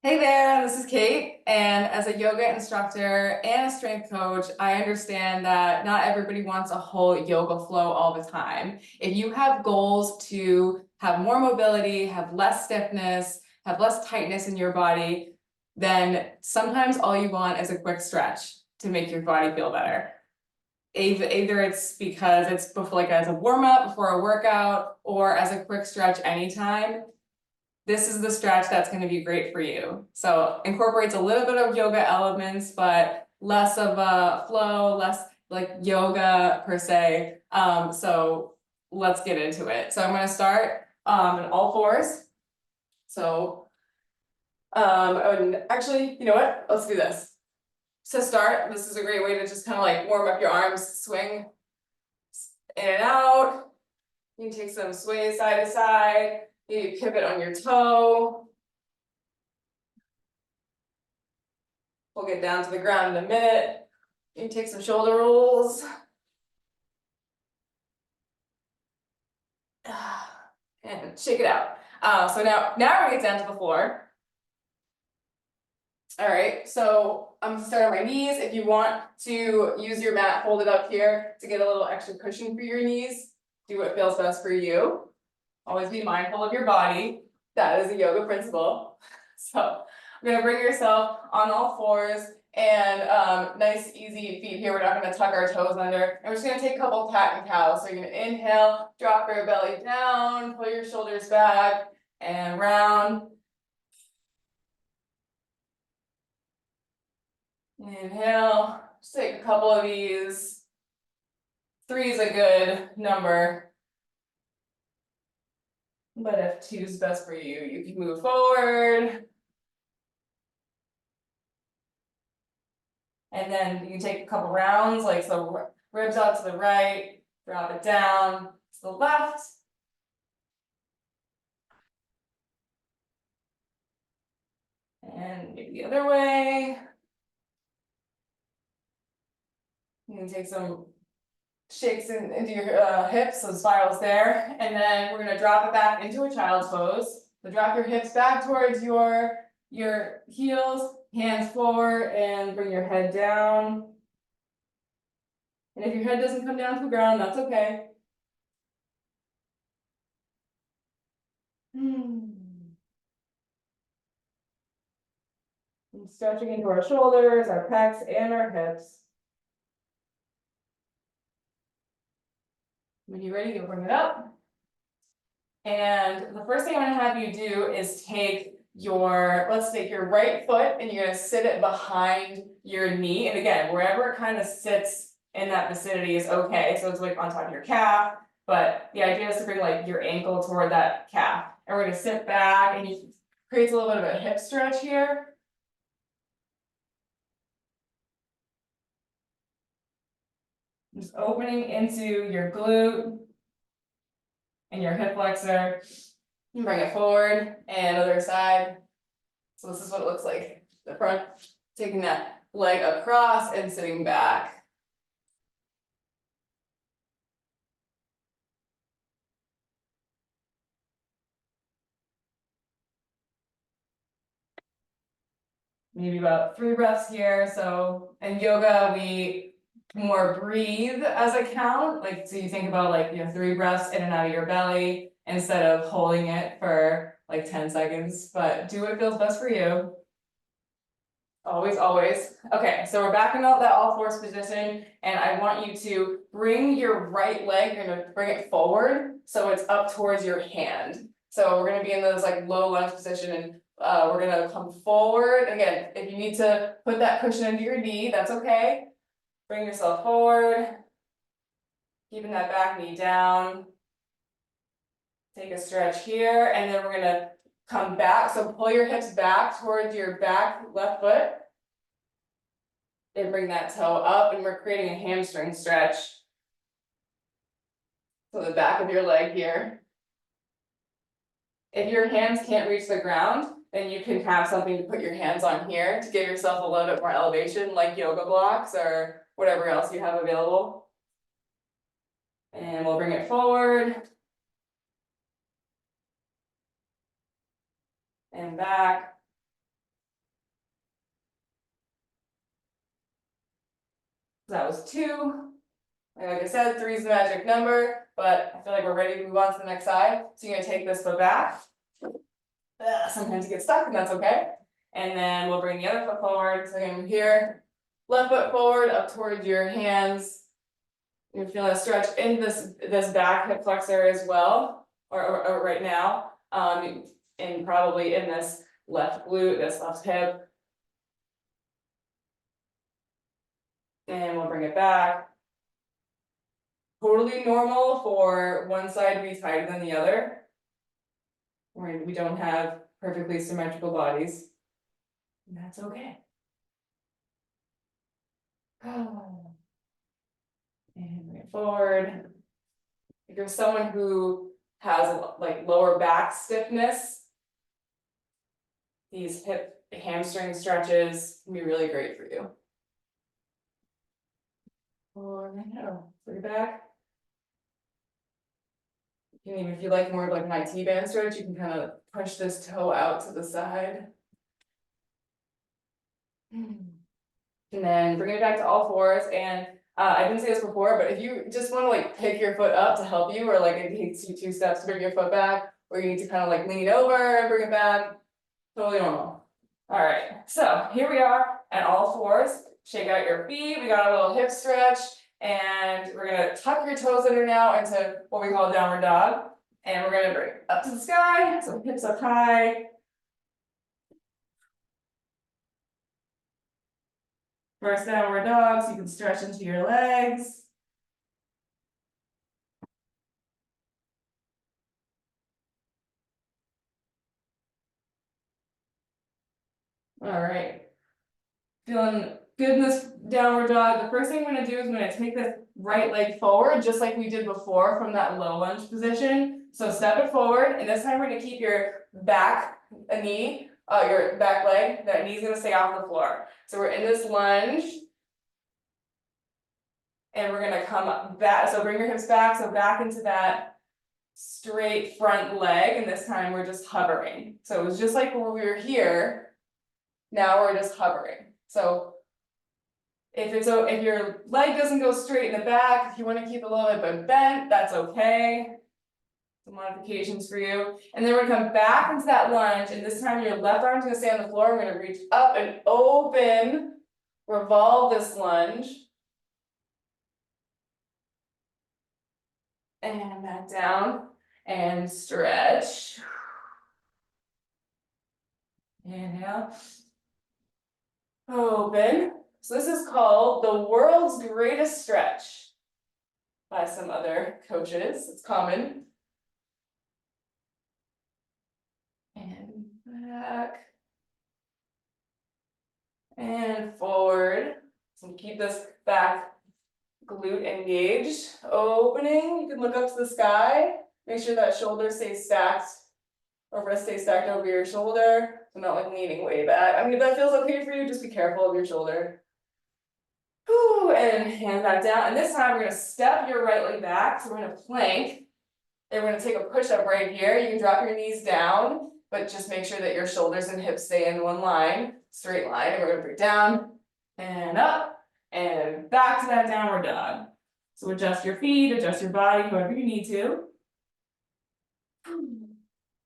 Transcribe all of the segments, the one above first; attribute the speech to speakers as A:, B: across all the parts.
A: Hey there, this is Kate, and as a yoga instructor and a strength coach, I understand that not everybody wants a whole yoga flow all the time. If you have goals to have more mobility, have less stiffness, have less tightness in your body, then sometimes all you want is a quick stretch to make your body feel better. Either it's because it's before, like as a warm-up before a workout, or as a quick stretch anytime. This is the stretch that's going to be great for you. So incorporates a little bit of yoga elements, but less of a flow, less like yoga per se. So let's get into it. So I'm going to start in all fours. So and actually, you know what? Let's do this. To start, this is a great way to just kind of like warm up your arms, swing in and out. You can take some sway side to side. You pivot on your toe. We'll get down to the ground in a minute. You take some shoulder rolls. And shake it out. So now we're gonna get down to the floor. All right, so I'm gonna start on my knees. If you want to use your mat folded up here to get a little extra cushion for your knees, do what feels best for you. Always be mindful of your body. That is a yoga principle. So you're gonna bring yourself on all fours and nice easy feet here. We're not gonna tuck our toes under. And we're just gonna take a couple cat and cows. So you're gonna inhale, drop your belly down, pull your shoulders back and round. Inhale, just take a couple of these. 3 is a good number. But if 2 is best for you, you can move forward. And then you can take a couple rounds, like so ribs out to the right, drop it down to the left. And maybe the other way. You can take some shakes into your hips, so spirals there. And then we're gonna drop it back into a child's pose. So drop your hips back towards your heels, hands forward, and bring your head down. And if your head doesn't come down to the ground, that's okay. And stretching into our shoulders, our pecs, and our hips. When you're ready, you'll bring it up. And the first thing I'm gonna have you do is let's take your right foot and you're gonna sit it behind your knee. And again, wherever it kind of sits in that vicinity is okay. So it's like on top of your calf, but the idea is to bring like your ankle toward that calf. And we're gonna sit back and you creates a little bit of a hip stretch here. Just opening into your glute and your hip flexor. You bring it forward and other side. So this is what it looks like. The front, taking that leg across and sitting back. Maybe about 3 breaths here. So in yoga, we more breathe as a count. Like, so you think about like, 3 breaths in and out of your belly instead of holding it for like 10 seconds, but do what feels best for you. Always, always. Okay, so we're back in that all fours position, and I want you to bring your right leg, you're gonna bring it forward, so it's up towards your hand. So we're gonna be in those like low lunge position, and we're gonna come forward. Again, if you need to put that cushion into your knee, that's okay. Bring yourself forward, keeping that back knee down. Take a stretch here, and then we're gonna come back. So pull your hips back towards your back left foot. And bring that toe up, and we're creating a hamstring stretch. So the back of your leg here. If your hands can't reach the ground, then you can have something to put your hands on here to give yourself a little bit more elevation, like yoga blocks or whatever else you have available. And we'll bring it forward. And back. That was 2. Like I said, 3 is the magic number, but I feel like we're ready to move on to the next side. So you're gonna take this foot back. Sometimes you get stuck, and that's okay. And then we'll bring the other foot forward. So again, here, left foot forward up towards your hands. You're feeling a stretch in this back hip flexor as well, or right now, and probably in this left glute, this left hip. And we'll bring it back. Totally normal for one side to be tighter than the other. We don't have perfectly symmetrical bodies. And that's okay. And bring it forward. If you're someone who has like lower back stiffness, these hip hamstring stretches can be really great for you. Bring it back. Even if you like more of like an IT band stretch, you can kind of push this toe out to the side. And then bring it back to all fours. And I didn't say this before, but if you just want to like pick your foot up to help you, or like it takes you 2 steps to bring your foot back, or you need to kind of like lean over and bring it back, totally normal. All right, so here we are at all fours. Shake out your feet. We got a little hip stretch, and we're gonna tuck your toes under now into what we call downward dog. And we're gonna bring up to the sky, so hips up high. First downward dog, so you can stretch into your legs. All right. Feeling good in this downward dog. The first thing I'm gonna do is I'm gonna take this right leg forward, just like we did before from that low lunge position. So step it forward, and this time we're gonna keep your back knee, your back leg, that knee's gonna stay off the floor. So we're in this lunge. And we're gonna come back, so bring your hips back, so back into that straight front leg, and this time we're just hovering. So it was just like when we were here, now we're just hovering. So if your leg doesn't go straight in the back, if you want to keep a little bit bent, that's okay. Some modifications for you. And then we're gonna come back into that lunge, and this time your left arm's gonna stay on the floor. We're gonna reach up and open, revolve this lunge. And back down and stretch. Inhale. Open. So this is called the world's greatest stretch by some other coaches. It's common. And back. And forward. So keep this back glute engaged. Opening. You can look up to the sky. Make sure that shoulder stays stacked, or wrist stays stacked over your shoulder. So not like leaning way back. I mean, if that feels okay for you, just be careful of your shoulder. Whew, and hand back down. And this time we're gonna step your right leg back. So we're gonna plank. And we're gonna take a push-up right here. You can drop your knees down, but just make sure that your shoulders and hips stay in one line, straight line. And we're gonna bring it down and up and back to that downward dog. So adjust your feet, adjust your body, however you need to.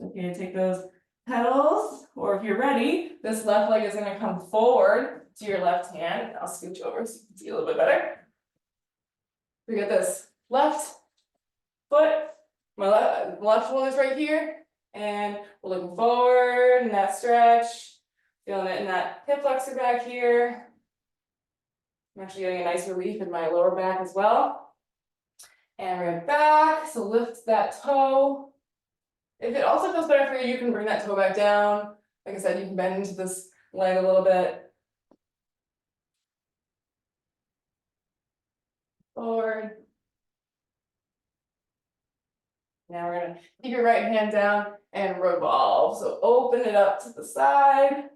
A: Okay, take those pedals, or if you're ready, this left leg is gonna come forward to your left hand. I'll scooch over so you can see a little bit better. We got this left foot, my left shoulder's right here, and we're looking forward in that stretch, feeling it in that hip flexor back here. I'm actually getting a nice relief in my lower back as well. And we're back, so lift that toe. If it also feels better for you, you can bring that toe back down. Like I said, you can bend into this leg a little bit. Forward. Now we're gonna keep your right hand down and revolve. So open it up to the side.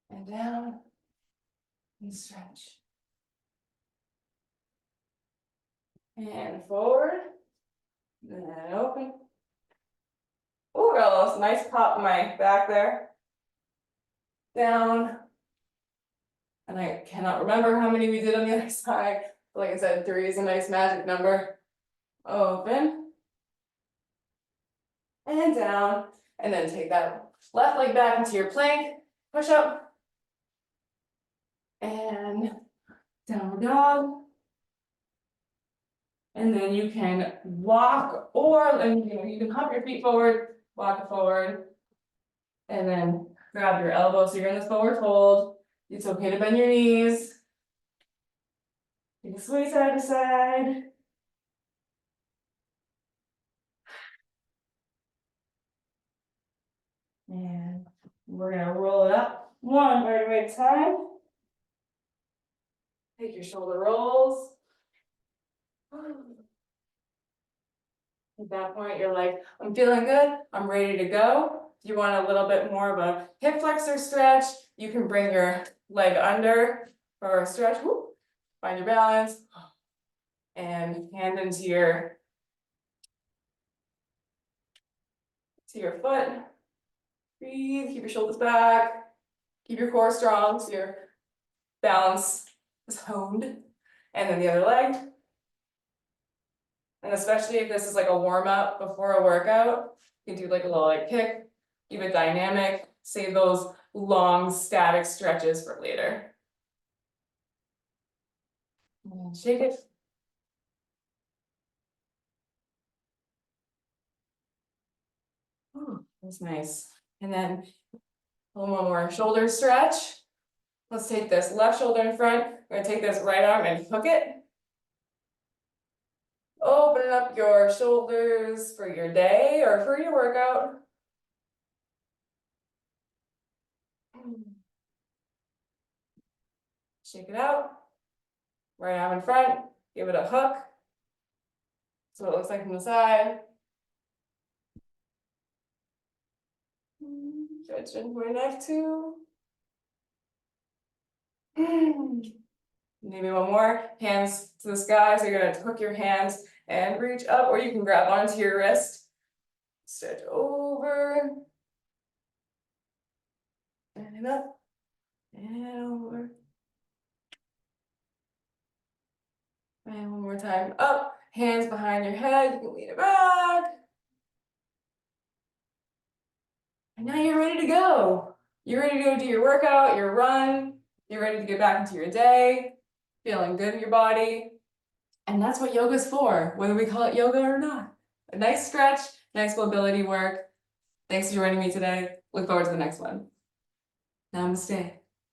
A: And down. And stretch. And forward. And open. Oh, got a nice pop in my back there. Down. And I cannot remember how many we did on the other side. But like I said, 3 is a nice magic number. Open. And down, and then take that left leg back into your plank, push up. And downward dog. And then you can walk or, and you can hop your feet forward, walk it forward. And then grab your elbow, so you're in this forward fold. It's okay to bend your knees. You can sway side to side. And we're gonna roll it up, one vertebrae at a time. Take your shoulder rolls. At that point, you're like, I'm feeling good, I'm ready to go. If you want a little bit more of a hip flexor stretch, you can bring your leg under for a stretch. Woo. Find your balance. And hand into your foot. Breathe, keep your shoulders back. Keep your core strong so your balance is honed. And then the other leg. And especially if this is like a warm up before a workout, you can do like a little like kick, keep it dynamic, save those long static stretches for later. And shake it. Ooh, that's nice. And then a little more shoulder stretch. Let's take this left shoulder in front. We're gonna take this right arm and hook it. Open up your shoulders for your day or for your workout. Shake it out. Right arm in front, give it a hook. So it looks like from the side. Stretch into my neck too. Maybe one more. Hands to the sky. So you're gonna hook your hands and reach up, or you can grab onto your wrist. Stretch over. And up. And over. And one more time. Up. Hands behind your head. You can lean it back. And now you're ready to go. You're ready to go do your workout, your run. You're ready to get back into your day. Feeling good in your body. And that's what yoga's for, whether we call it yoga or not. A nice stretch, nice mobility work. Thanks for joining me today. Look forward to the next one. Namaste.